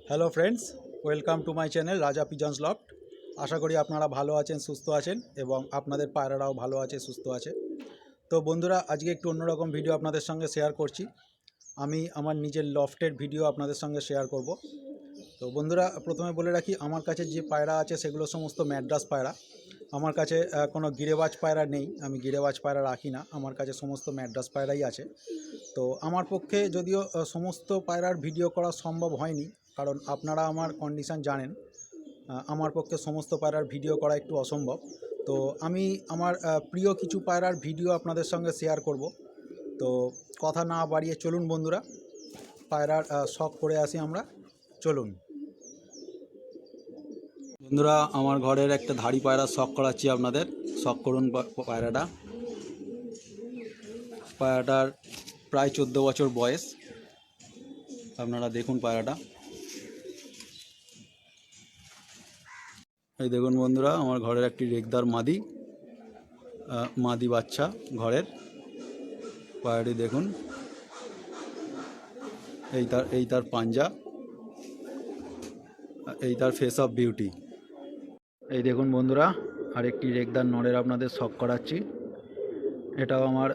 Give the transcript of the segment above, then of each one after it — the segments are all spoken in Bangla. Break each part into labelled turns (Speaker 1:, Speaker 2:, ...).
Speaker 1: Hello friends, welcome to my channel রাজা পিজন্স লফট। আশা করি আপনারা ভালো আছেন, সুস্থ আছেন এবং আপনাদের পায়রারাও ভালো আছে, সুস্থ আছে। তো বন্ধুরা, আজকে একটু অন্যরকম ভিডিও আপনাদের সঙ্গে শেয়ার করছি। আমি আমার নিজের লফটের ভিডিও আপনাদের সঙ্গে শেয়ার করব। তো বন্ধুরা, প্রথমে বলে রাখি, আমার কাছে যে পায়রা আছে সেগুলো সমস্ত ম্যাড্রাস পায়রা। আমার কাছে কোনো গিরেবাজ পায়রা নেই, আমি গিরেবাজ পায়রা রাখি না। আমার কাছে সমস্ত ম্যাড্রাস পায়রাই আছে। তো আমার পক্ষে যদিও সমস্ত পায়রার ভিডিও করা সম্ভব হয়নি, কারণ আপনারা আমার কন্ডিশান জানেন। আমার পক্ষে সমস্ত পায়রার ভিডিও করা একটু অসম্ভব। তো আমি আমার প্রিয় কিছু পায়রার ভিডিও আপনাদের সঙ্গে শেয়ার করব। তো কথা না বাড়িয়ে চলুন বন্ধুরা, পায়রার শখ করে আসি আমরা। চলুন বন্ধুরা, আমার ঘরের একটা ধাড়ি পায়রা শখ করাচ্ছি আপনাদের। শখ করুন পায়রাটা। পায়রাটার প্রায় 14 বছর বয়স। আপনারা দেখুন পায়রাটা। এই দেখুন বন্ধুরা, আমার ঘরের একটি রেগদার মাদি বাচ্চা ঘরের। পায়রাটি দেখুন, এই তার পাঞ্জা, এই তার ফেস অফ বিউটি। এই দেখুন বন্ধুরা, আরেকটি রেগদার নরের আপনাদের শখ করাচ্ছি। এটাও আমার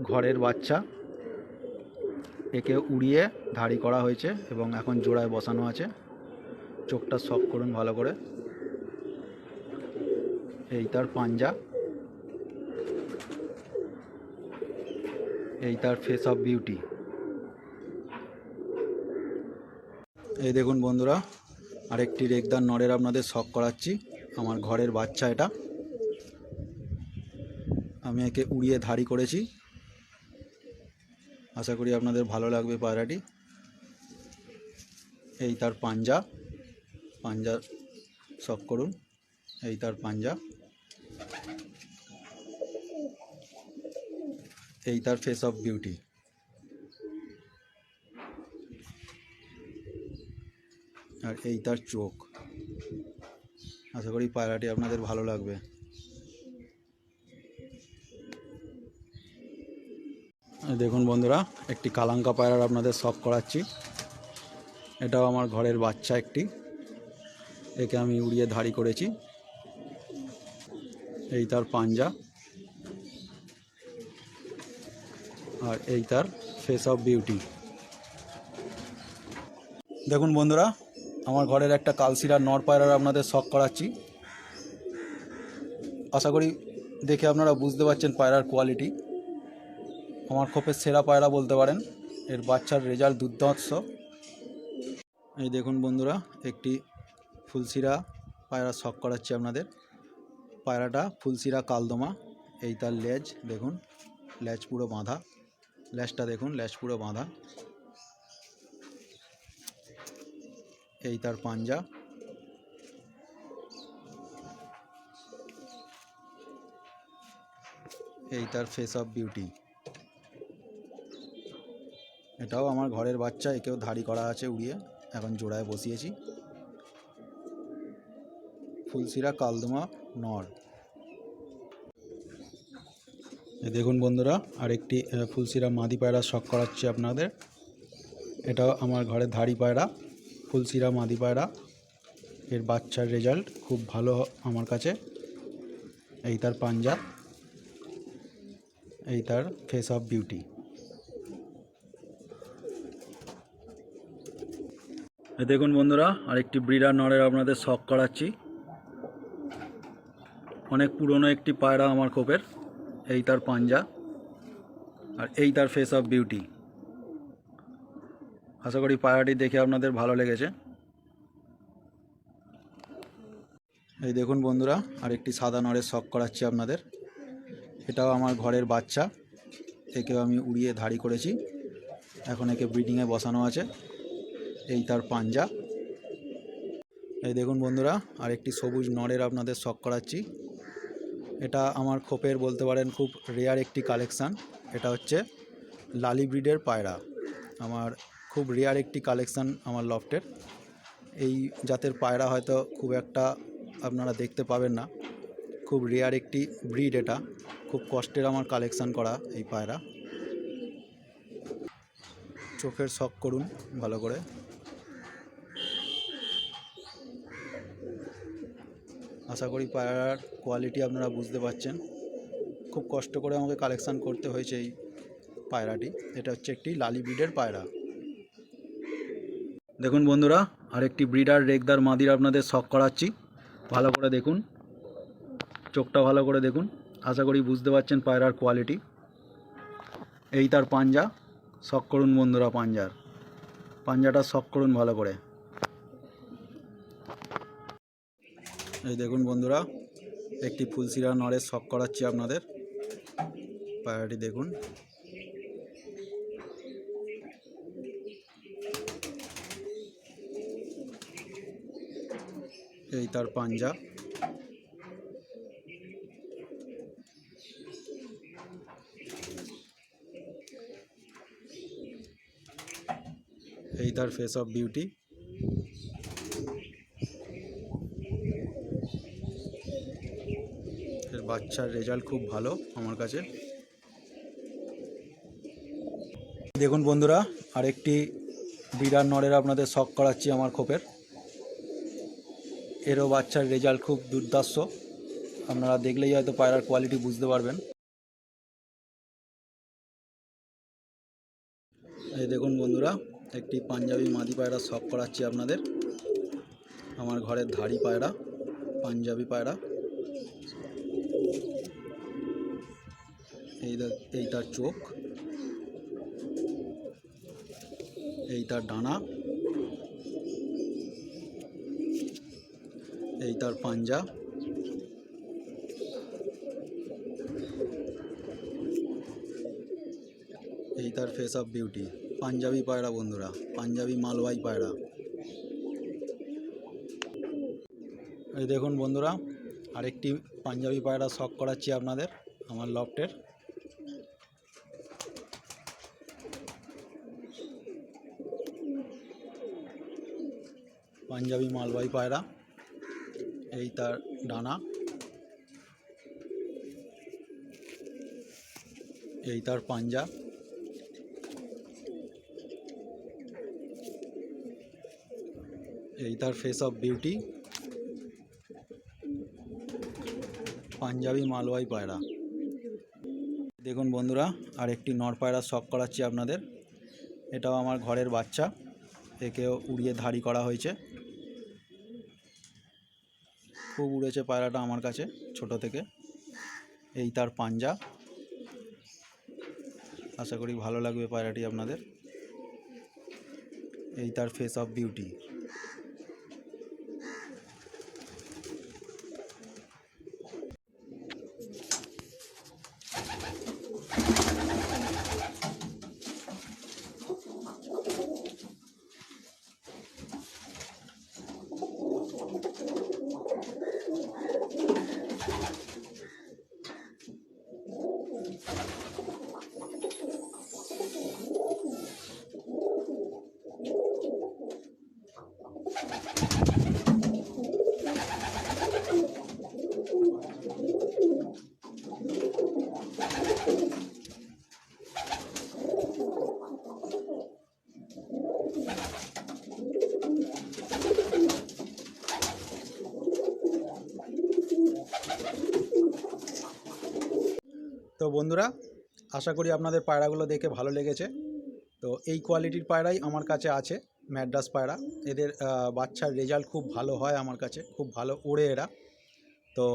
Speaker 1: ঘরের বাচ্চা। একে উড়িয়ে ধাড়ি করা হয়েছে এবং এখন জোড়ায় বসানো আছে। চোখটা শখ করুন ভালো করে। এই তার পাঞ্জা, এই তার ফেস অফ বিউটি। এই দেখুন বন্ধুরা, আরেকটি রেগদার নরের আপনাদের শখ করাচ্ছি। আমার ঘরের বাচ্চা এটা। আমি একে উড়িয়ে ধাড়ি করেছি। আশা করি আপনাদের ভালো লাগবে পায়রাটি। এই তার পাঞ্জা শখ করুন। এই তার পাঞ্জা, এই তার ফেস অফ বিউটি। আর এই তার চোখ। আশা করি পায়রাটি আপনাদের ভালো লাগবে। দেখুন বন্ধুরা, একটি কালাঙ্কা পায়রার আপনাদের শখ করাচ্ছি। এটাও আমার ঘরের বাচ্চা একটি। একে আমি উড়িয়ে ধাড়ি করেছি। এই তার পাঞ্জা, আর এই তার ফেস অফ বিউটি। দেখুন বন্ধুরা, আমার ঘরের একটা কালশিরা নর পায়রার আপনাদের শখ করাচ্ছি। আশা করি দেখে আপনারা বুঝতে পারছেন পায়রার কোয়ালিটি। আমার খোপের সেরা পায়রা বলতে পারেন। এর বাচ্চার রেজাল্ট দুর্ধর্ষ। এই দেখুন বন্ধুরা, একটি ফুলশিরা পায়রা শখ করাচ্ছি আপনাদের। পায়রাটা ফুলশিরা কালদমা। এই তার লেজ দেখুন, লেজ পুরো বাঁধা। লেজটা দেখুন, লেজ পুরো বাঁধা। এই তার পাঞ্জা, এই তার ফেস অফ বিউটি। এটাও আমার ঘরের বাচ্চা। একেও ধাড়ি করা আছে উড়িয়ে, এখন জোড়ায় বসিয়েছি। ফুলশিরা কালদমা নর। দেখুন বন্ধুরা, আরেকটি ফুলশিরা মাদি পায়রা শখ করাচ্ছি আপনাদের। এটাও আমার ঘরের ধাড়ি পায়রা, ফুলশিরা মাদি পায়রা। এর বাচ্চার রেজাল্ট খুব ভালো আমার কাছে। এই তার পাঞ্জা, এই তার ফেস অফ বিউটি। দেখুন বন্ধুরা, আরেকটি ব্রিডার নরের আপনাদের শখ করাচ্ছি। অনেক পুরনো একটি পায়রা আমার খোপের। এই তার পাঞ্জা, আর এই তার ফেস অফ বিউটি। আশা করি পায়রাটি দেখে আপনাদের ভালো লেগেছে। এই দেখুন বন্ধুরা, আরেকটি সাদা নরের শখ করাচ্ছি আপনাদের। এটাও আমার ঘরের বাচ্চা। একেও আমি উড়িয়ে ধাড়ি করেছি। এখন একে ব্রিডিংয়ে বসানো আছে। এই তার পাঞ্জা। এই দেখুন বন্ধুরা, আরেকটি সবুজ নরের আপনাদের শখ করাচ্ছি। এটা আমার খোপের বলতে পারেন খুব রেয়ার একটি কালেকশান। এটা হচ্ছে লালি ব্রিডের পায়রা। আমার খুব রেয়ার একটি কালেকশান আমার লফটের। এই জাতের পায়রা হয়তো খুব একটা আপনারা দেখতে পাবেন না। খুব রেয়ার একটি ব্রিড এটা। খুব কষ্টের আমার কালেকশান করা এই পায়রা। চোখের শখ করুন ভালো করে। আশা করি পায়রার কোয়ালিটি আপনারা বুঝতে পারছেন। খুব কষ্ট করে আমাকে কালেকশান করতে হয়েছে এই পায়রাটি। এটা হচ্ছে একটি লালি ব্রিডের পায়রা। দেখুন বন্ধুরা, আরেকটি ব্রিডার রেগদার মাদির আপনাদের শখ করাচ্ছি। ভালো করে দেখুন, চোখটা ভালো করে দেখুন। আশা করি বুঝতে পারছেন পায়রার কোয়ালিটি। এই তার পাঞ্জা, শখ করুন বন্ধুরা। পাঞ্জাটা শখ করুন ভালো করে। এই দেখুন বন্ধুরা, একটি ফুলশিরা নড়ের শখ করাচ্ছি আপনাদের। পায়রাটি দেখুন। এই তার পাঞ্জা। এই তার ফেস অফ বিউটি। এর বাচ্চার রেজাল্ট খুব ভালো আমার কাছে। দেখুন বন্ধুরা, আরেকটি বিরাট নড়ের আপনাদের শখ করাচ্ছি আমার খোপের। এরও বাচ্চার রেজাল্ট খুব দুর্দান্ত। আপনারা দেখলেই হয়তো পায়রার কোয়ালিটি বুঝতে পারবেন। এই দেখুন বন্ধুরা, একটি পাঞ্জাবি মাদি পায়রা শখ করাচ্ছি আপনাদের। আমার ঘরের ধাড়ি পায়রা, পাঞ্জাবি পায়রা। এই তার চোখ, এই তার ডানা, এই তার পাঞ্জা, এই তার ফেস অফ বিউটি। পাঞ্জাবি পায়রা বন্ধুরা, পাঞ্জাবি মালওয়াই পায়রা। এই দেখুন বন্ধুরা, আরেকটি পাঞ্জাবি পায়রা শখ করাচ্ছি আপনাদের আমার লফটের। পাঞ্জাবি মালওয়াই পায়রা। এই তার ডানা, এই তার পাঞ্জা, এই তার ফেস অফ বিউটি। পাঞ্জাবি মালওয়াই পায়রা। দেখুন বন্ধুরা, আরেকটি নর পায়রা শখ করাচ্ছি আপনাদের। এটাও আমার ঘরের বাচ্চা। একেও উড়িয়ে ধাড়ি করা হয়েছে। খুব উড়েছে পায়রাটা আমার কাছে ছোট থেকে। এই তার পাঞ্জা। আশা করি ভালো লাগবে পায়রাটি আপনাদের। এই তার ফেস অফ বিউটি। তো বন্ধুরা, আশা করি আপনাদের পায়রাগুলো দেখে ভালো লেগেছে। তো এই কোয়ালিটির পায়রাই আমার কাছে আছে, ম্যাড্রাস পায়রা। এদের বাচ্চার রেজাল্ট খুব ভালো হয় আমার কাছে, খুব ভালো ওড়ে এরা। তো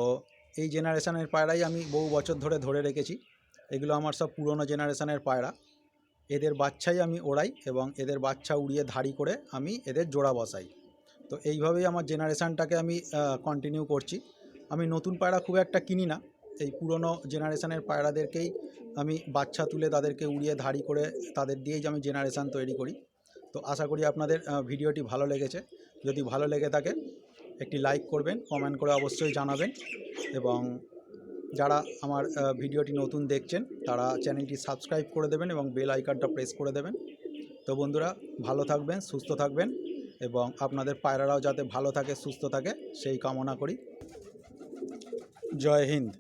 Speaker 1: এই জেনারেশানের পায়রাই আমি বহু বছর ধরে রেখেছি। এগুলো আমার সব পুরনো জেনারেশানের পায়রা। এদের বাচ্চাই আমি ওড়াই এবং এদের বাচ্চা উড়িয়ে ধাড়ি করে আমি এদের জোড়া বসাই। তো এইভাবেই আমার জেনারেশানটাকে আমি কন্টিনিউ করছি। আমি নতুন পায়রা খুব একটা কিনি না। এই পুরনো জেনারেশানের পায়রাদেরকেই আমি বাচ্চা তুলে তাদেরকে উড়িয়ে ধাড়ি করে তাদের দিয়েই আমি জেনারেশান তৈরি করি। তো আশা করি আপনাদের ভিডিওটি ভালো লেগেছে। যদি ভালো লেগে থাকে একটি লাইক করবেন, কমেন্ট করে অবশ্যই জানাবেন। এবং যারা আমার ভিডিওটি নতুন দেখছেন তারা চ্যানেলটি সাবস্ক্রাইব করে দেবেন এবং বেল আইকনটা প্রেস করে দেবেন। তো বন্ধুরা, ভালো থাকবেন, সুস্থ থাকবেন এবং আপনাদের পায়রারাও যাতে ভালো থাকে, সুস্থ থাকে সেই কামনা করি। জয় হিন্দ।